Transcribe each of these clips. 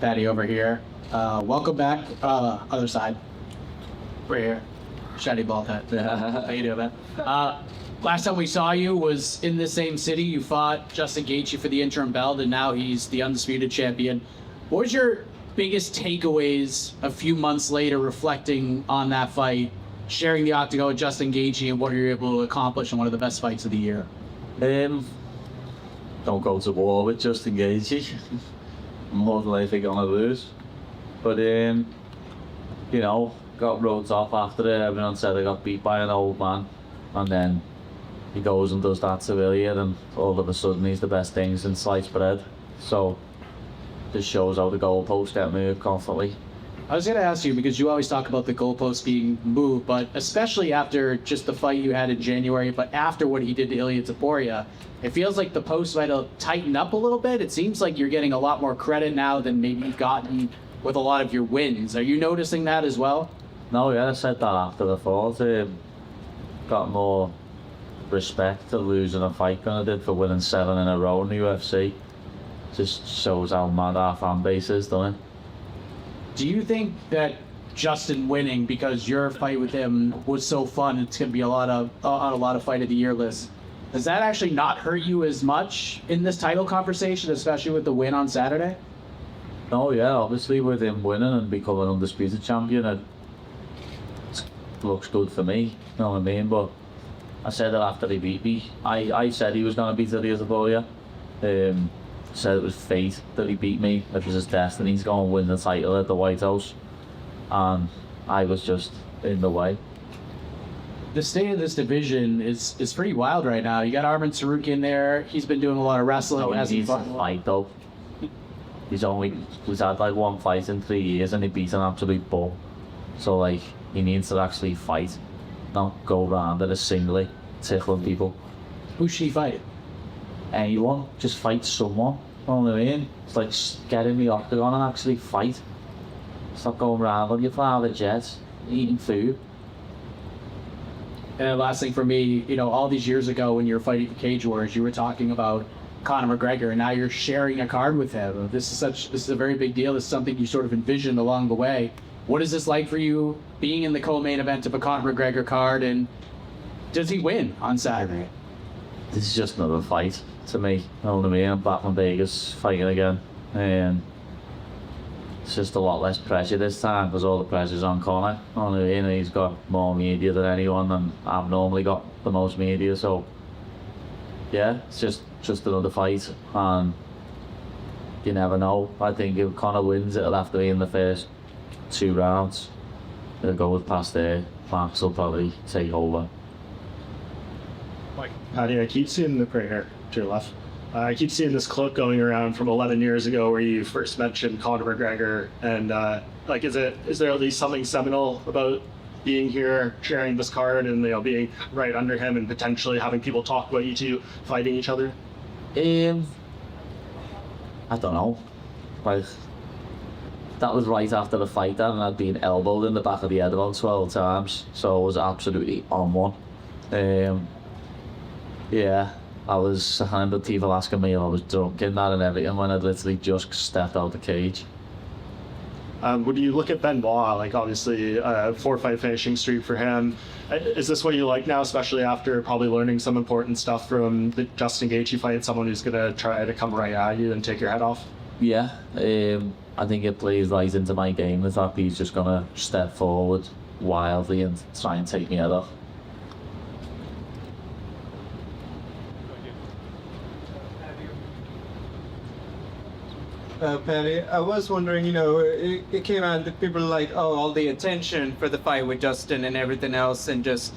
Paddy over here. Welcome back. Other side. Right here. Shiny bald head. How you doing, man? Last time we saw you was in the same city. You fought Justin Gaethje for the interim belt, and now he's the undisputed champion. What was your biggest takeaways a few months later, reflecting on that fight, sharing the octagon with Justin Gaethje, and what you were able to accomplish in one of the best fights of the year? Don't go to war with Justin Gaethje. I'm more than likely gonna lose. But got roads off after it. Everyone said I got beat by an old man, and then he goes and does that to Ilia, and all of a sudden he's the best thing since sliced bread. So this shows how the goalposts get moved constantly. I was going to ask you, because you always talk about the goalposts being moved, but especially after just the fight you had in January, but after what he did to Ilia Topuria, it feels like the posts might have tightened up a little bit. It seems like you're getting a lot more credit now than maybe you've gotten with a lot of your wins. Are you noticing that as well? No, yeah, I said that after the fought. Got more respect to losing a fight than I did for winning 7 in a row in the UFC. Just shows how mad our fan base is, doesn't it? Do you think that Justin winning, because your fight with him was so fun, it's going to be on a lot of fight of the year lists, does that actually not hurt you as much in this title conversation, especially with the win on Saturday? No, yeah, obviously with him winning and becoming undisputed champion, it looks good for me, you know what I mean? But I said that after he beat me. I said he was going to beat Ilia Topuria. Said it was fate that he beat me. It was his destiny. He's going to win the title at the White House. And I was just in the way. The state of this division is pretty wild right now. You got Arman Tsarukyan there. He's been doing a lot of wrestling. No, he needs to fight though. He's had like one fight in 3 years and he beat an absolute bum. So like, he needs to actually fight, not go around at a singlet, tickling people. Who should he fight? Anyone, just fight someone. You know what I mean? It's like get in the octagon and actually fight. Stop going around on your private jet, eating food. And last thing for me, all these years ago when you were fighting for Cage Wars, you were talking about Conor McGregor, and now you're sharing a card with him. This is a very big deal. It's something you sort of envisioned along the way. What is this like for you, being in the co-main event of a Conor McGregor card, and does he win on Saturday? This is just another fight to me. You know what I mean? I'm back in Vegas fighting again. And it's just a lot less pressure this time because all the pressure's on Conor. You know what I mean? He's got more media than anyone, and I've normally got the most media. So yeah, it's just another fight, and you never know. I think if Conor wins, it'll have to be in the first 2 rounds. It'll go past there. Max will probably take over. Paddy, I keep seeing the prayer to your left. I keep seeing this clip going around from 11 years ago where you first mentioned Conor McGregor, and is there at least something seminal about being here, sharing this card, and being right under him, and potentially having people talk about you two fighting each other? I don't know. Like, that was right after the fight, and I'd been elbowed in the back of the head about 12 times, so I was absolutely on one. Yeah, I remember people asking me if I was drunk in that and everything when I'd literally just stepped out the cage. When you look at Benoit, like obviously 4-fight finishing streak for him, is this what you like now, especially after probably learning some important stuff from the Justin Gaethje fight, someone who's going to try to come right at you and take your head off? Yeah, I think it plays right into my game, the fact he's just going to step forward wildly and try and take me head off. Paddy, I was wondering, it came out that people were like, oh, all the attention for the fight with Justin and everything else, and just,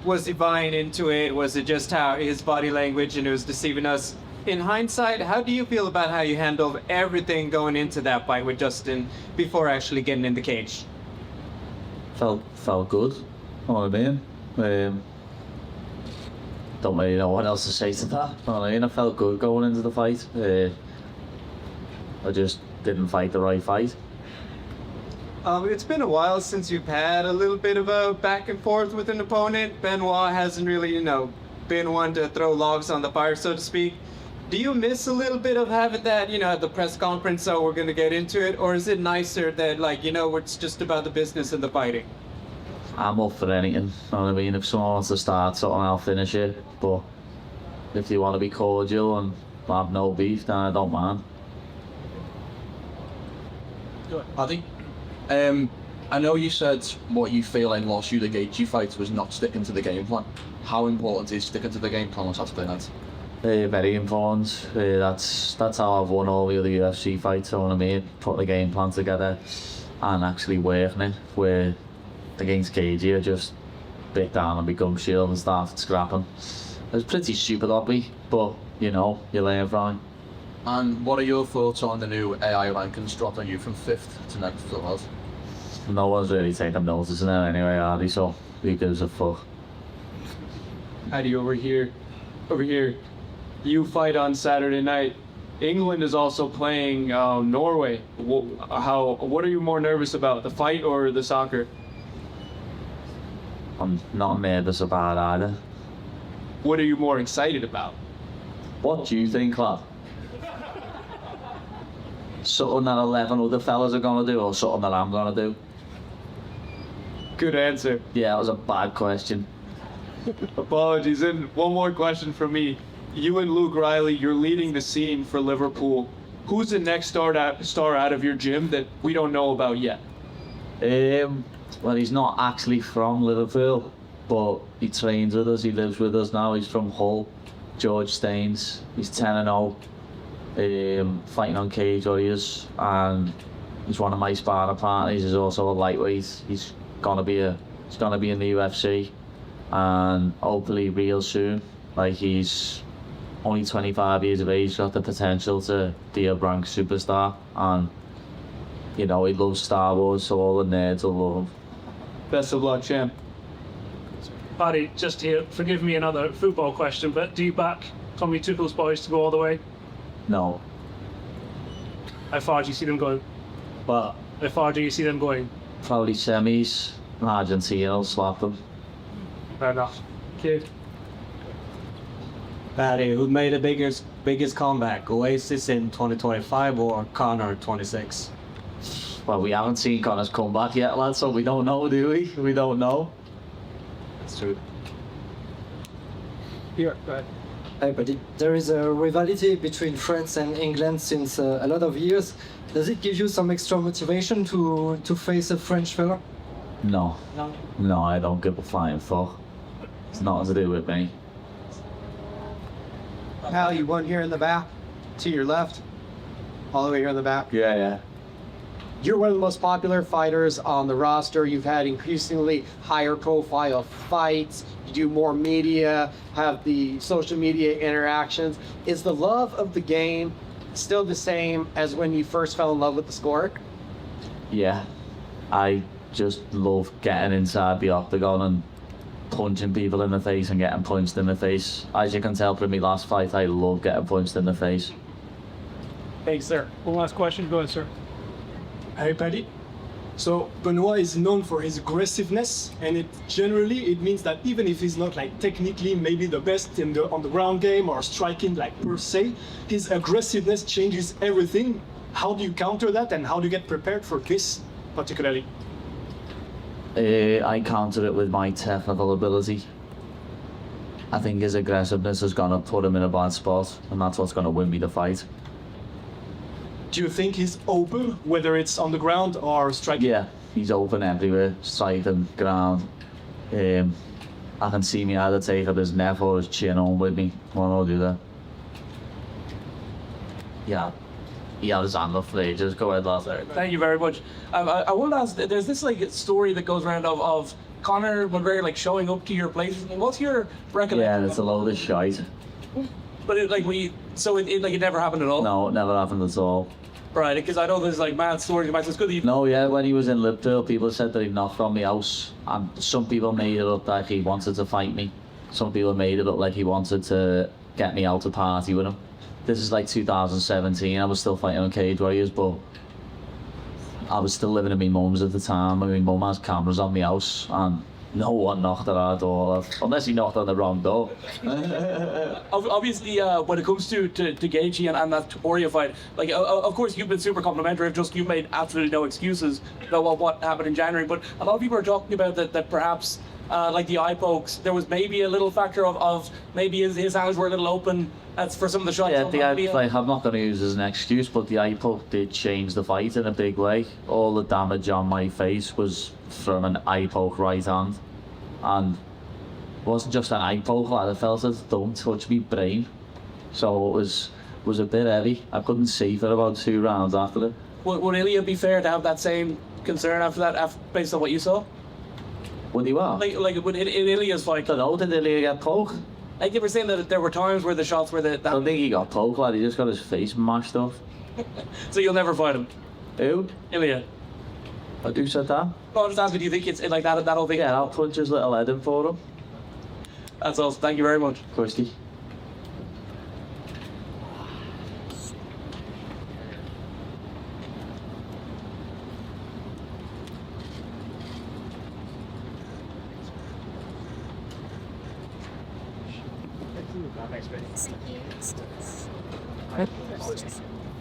was he buying into it? Was it just how his body language and it was deceiving us? In hindsight, how do you feel about how you handled everything going into that fight with Justin before actually getting in the cage? Felt good, you know what I mean? Don't really know what else to say to that, you know what I mean? I felt good going into the fight. I just didn't fight the right fight. It's been a while since you've had a little bit of a back and forth with an opponent. Benoit hasn't really, been one to throw logs on the fire, so to speak. Do you miss a little bit of having that, at the press conference, so we're going to get into it? Or is it nicer that, it's just about the business and the fighting? I'm up for anything. You know what I mean? If someone wants to start something, I'll finish it. But if you want to be cordial and have no beef, then I don't mind. Paddy, I know you said what you feel in lost you the Gaethje fight was not sticking to the game plan. How important is sticking to the game plan on Saturday night? Very important. That's how I've won all the other UFC fights. You know what I mean? Put the game plan together and actually working it. Where against Gaethje, I just bit down and become shield and started scrapping. It was pretty stupid of me, but you learn from it. And what are your thoughts on the new AI rankings dropping you from 5th to 9th for the world? No one's really taking notice in it anyway, are they? So who gives a fuck? Paddy, over here. You fight on Saturday night. England is also playing Norway. What are you more nervous about, the fight or the soccer? I'm not nervous about either. What are you more excited about? What do you think, lad? Something that 11 other fellas are gonna do, or something that I'm gonna do? Good answer. Yeah, that was a bad question. Apologies. And one more question from me. You and Luke Riley, you're leading the scene for Liverpool. Who's the next star out of your gym that we don't know about yet? Well, he's not actually from Liverpool, but he trains with us. He lives with us now. He's from Hull. George Staines. He's 10-0. Fighting on Cage Warriors, and he's one of my sparring partners. He's also a lightweight. He's gonna be in the UFC, and hopefully real soon. Like, he's only 25 years of age, got the potential to be a rank superstar, and he loves Star Wars, so all the nerds will love him. Best of luck, champ. Paddy, just here, forgive me another football question, but do you back Tommy Tuchel's boys to go all the way? No, How far do you see them going? but How far do you see them going? probably semis. Argentina will slap them. Fair enough. Kid. Paddy, who made the biggest comeback? Oasis in 2025 or Connor 26? Well, we haven't seen Connor's comeback yet, lad, so we don't know, do we? We don't know. That's true. Here, go ahead. But there is a rivalry between France and England since a lot of years. Does it give you some extra motivation to face a French fella? No. No. No, I don't give a flying fuck. It's nothing to do with me. Pal, you won here in the back, to your left, all the way here in the back. Yeah. You're one of the most popular fighters on the roster. You've had increasingly higher profile fights. You do more media, have the social media interactions. Is the love of the game still the same as when you first fell in love with the sport? Yeah. I just love getting inside the octagon and punching people in the face and getting punched in the face. As you can tell from my last fight, I love getting punched in the face. Thanks, sir. One last question. Go ahead, sir. Hey, Paddy. So Benoit is known for his aggressiveness, and it means that even if he's not like technically maybe the best on the ground game or striking like per se, his aggressiveness changes everything. How do you counter that, and how do you get prepared for this particularly? I counter it with my technical ability. I think his aggressiveness is gonna put him in a bad spot, and that's what's gonna win me the fight. Do you think he's open, whether it's on the ground or striking? Yeah, he's open everywhere, striking, ground. I can see me either take up his neck or his chin on with me. One or the other. Yeah, he has his hand up for ages. Go ahead, lad. Thank you very much. I wanted to ask, there's this story that goes around of Conor McGregor showing up to your place. What's your recollection? Yeah, it's a load of shite. But it never happened at all? No, it never happened at all. Right, because I know there's mad stories about this. Good that you... No, yeah, when he was in Liverpool, people said that he knocked on my house, and some people made it up like he wanted to fight me. Some people made it up like he wanted to get me out to party with him. This is 2017, I was still fighting on Cage Warriors, but I was still living in my mum's at the time, and my mum has cameras on my house, and No one knocked at our door, lad. Unless he knocked on the wrong door. Obviously, when it comes to Gaethje and that Topuria fight, like of course you've been super complimentary. Just you've made absolutely no excuses about what happened in January. But a lot of people are talking about that perhaps like the eye pokes, there was maybe a little factor of maybe his hands were a little open. That's for some of the shots. Yeah, I'm not going to use it as an excuse, but the eye poke did change the fight in a big way. All the damage on my face was from an eye poke right hand, and it wasn't just an eye poke, lad. I felt it don't touch me brain, so it was a bit heavy. I couldn't see for about 2 rounds after it. Would Ilia be fair to have that same concern after that, based on what you saw? Would he what? Like in Ilia's fight? I don't know, did Ilia get poked? Like you were saying that there were times where the shots were I don't think he got poked, lad. He just got his face mashed off. So you'll never fight him? Who? Ilia. I do said that. No, I'm just asking, do you think it's like that'll be... Yeah, I'll punch his little head in for him. That's awesome. Thank you very much. Christy. Thank you.